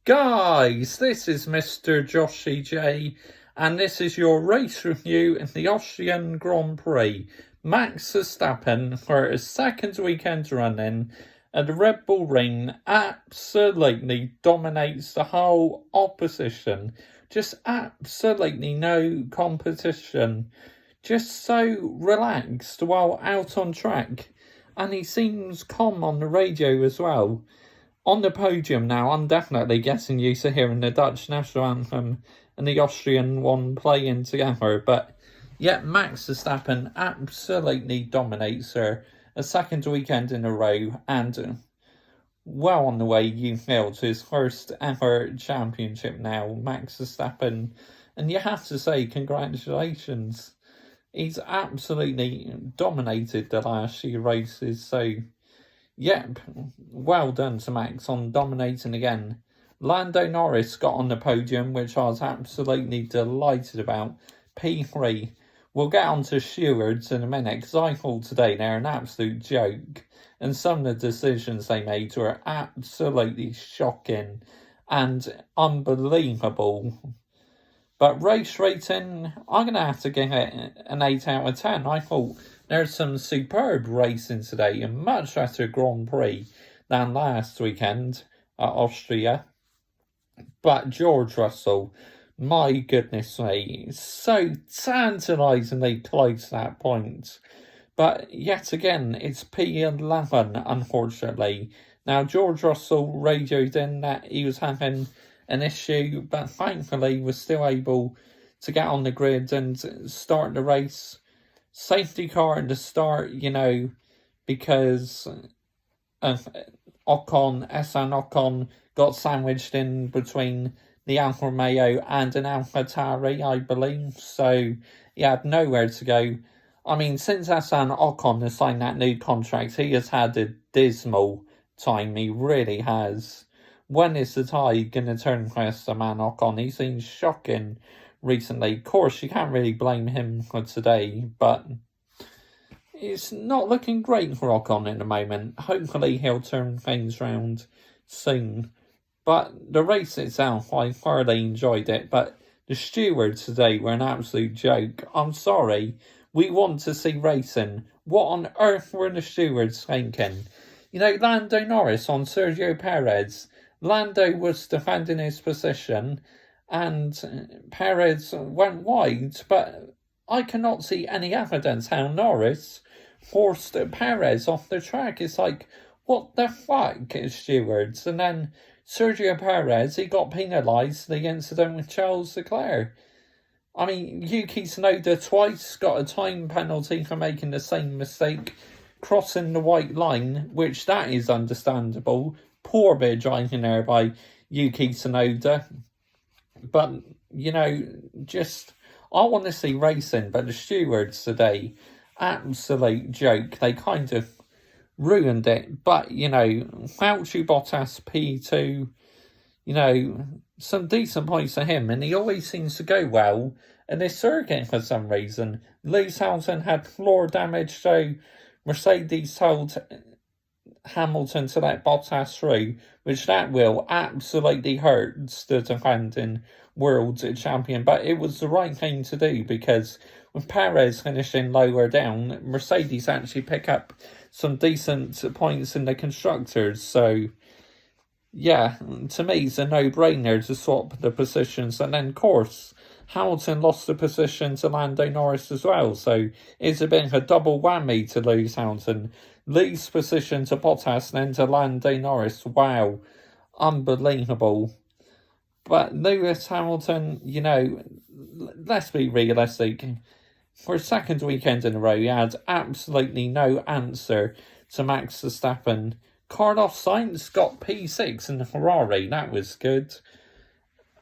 Guys, this is Mr. Joshy J, and this is your race review in the Austrian Grand Prix. Max Verstappen, for his second weekend running at the Red Bull Ring, absolutely dominates the whole opposition. Just absolutely no competition. Just so relaxed while out on track. And he seems calm on the radio as well. On the podium now, I'm definitely getting used to hearing the Dutch national anthem and the Austrian one playing together. But yeah, Max Verstappen absolutely dominates her a second weekend in a row and well on the way, you feel, to his first ever championship now, Max Verstappen. And you have to say, congratulations. He's absolutely dominated the last few races, so yep, well done to Max on dominating again. Lando Norris got on the podium, which I was absolutely delighted about. P3. We'll get on to Stewards in a minute, because I thought today they're an absolute joke. And some of the decisions they made were absolutely shocking and unbelievable. But race rating, I'm going to have to give it an 8 out of 10. I thought there's some superb racing today, a much better Grand Prix than last weekend at Austria. But George Russell, my goodness me, so tantalisingly close to that point. But yet again, it's P11, unfortunately. Now, George Russell radioed in that he was having an issue, but thankfully was still able to get on the grid and start the race. Safety car at the start, because of Ocon got sandwiched in between the Alfa Romeo and an AlphaTauri, I believe, so he had nowhere to go. I mean, since Ocon has signed that new contract, he has had a dismal time, he really has. When is the tide going to turn for man Ocon? He seems shocking recently. Of course, you can't really blame him for today, but it's not looking great for Ocon at the moment. Hopefully, he'll turn things round soon. But the race itself, I thoroughly enjoyed it, but the stewards today were an absolute joke. I'm sorry. We want to see racing. What on earth were the stewards thinking? Lando Norris on Sergio Perez. Lando was defending his position and Perez went wide, but I cannot see any evidence how Norris forced Perez off the track. It's like, what the fuck, stewards? And then Sergio Perez, he got penalised the incident with Charles Leclerc. I mean, Yuki Tsunoda twice got a time penalty for making the same mistake, crossing the white line, which that is understandable. Poor bit of driving there by Yuki Tsunoda. But, I want to see racing, but the stewards today, absolute joke. They kind of ruined it. But, Fauci Bottas P2, some decent points for him, and he always seems to go well in this circuit for some reason. Lewis Hamilton had floor damage, so Mercedes told Hamilton to let Bottas through, which that will absolutely hurt the defending world champion, but it was the right thing to do, because with Perez finishing lower down, Mercedes actually pick up some decent points in the constructors, so yeah, to me it's a no-brainer to swap the positions. And then, of course, Hamilton lost the position to Lando Norris as well, so it's a bit of a double whammy to lose Hamilton. Lose position to Bottas and then to Lando Norris. Wow, unbelievable. But Lewis Hamilton, let's be realistic. For a second weekend in a row, he had absolutely no answer to Max Verstappen. Carlos Sainz got P6 in the Ferrari. That was good.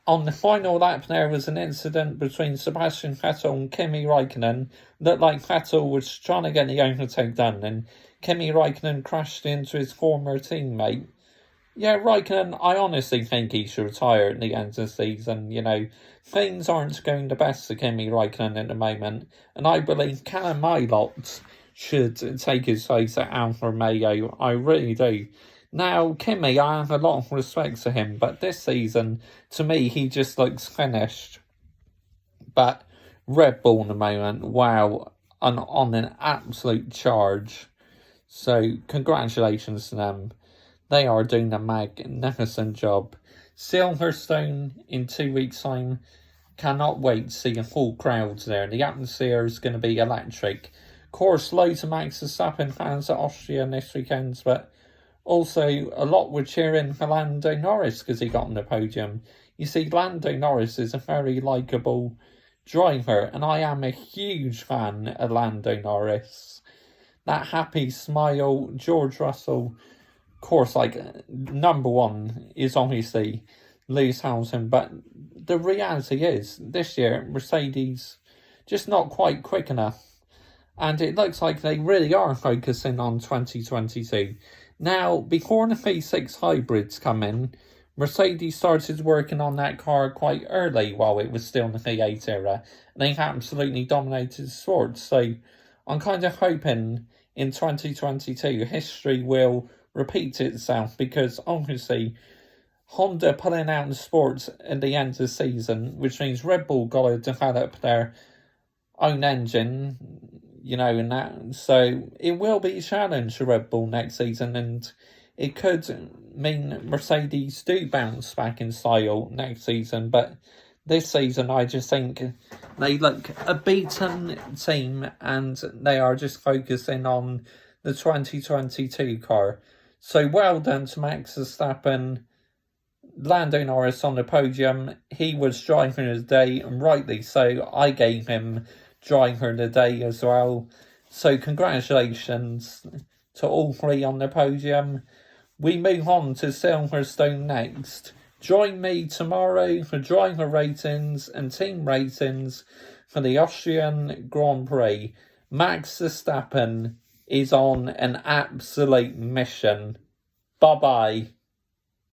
On the final lap, there was an incident between Sebastian Vettel and Kimi Räikkönen. Looked like Vettel was trying to get the overtake done, and Kimi Räikkönen crashed into his former teammate. Yeah, Räikkönen, I honestly think he should retire at the end of the season. Things aren't going the best for Kimi Räikkönen at the moment, and I believe Callum Ilott should take his place at Alfa Romeo. I really do. Now, Kimi, I have a lot of respect for him, but this season, to me, he just looks finished. But Red Bull at the moment, wow, on an absolute charge. So, congratulations to them. They are doing a magnificent job. Silverstone in 2 weeks' time. Cannot wait to see a full crowd there. The atmosphere is going to be electric. Of course, loads of Max Verstappen fans at Austria this weekend, but also a lot were cheering for Lando Norris because he got on the podium. You see, Lando Norris is a very likeable driver, and I am a huge fan of Lando Norris. That happy smile, George Russell. Of course, number one is obviously Lewis Hamilton, but the reality is this year Mercedes just not quite quick enough, and it looks like they really are focusing on 2022. Now, before the V6 hybrids come in, Mercedes started working on that car quite early while it was still in the V8 era, and they absolutely dominated the sport. So I'm kind of hoping in 2022 history will repeat itself, because obviously Honda pulling out the sports at the end of the season, which means Red Bull got to develop their own engine, and that. So it will be a challenge for Red Bull next season, and it could mean Mercedes do bounce back in style next season. But this season, I just think they look a beaten team, and they are just focusing on the 2022 car. So well done to Max Verstappen. Lando Norris on the podium. He was driver of the day, and rightly so. I gave him driver of the day as well. So congratulations to all three on the podium. We move on to Silverstone next. Join me tomorrow for driver ratings and team ratings for the Austrian Grand Prix. Max Verstappen is on an absolute mission. Bye-bye.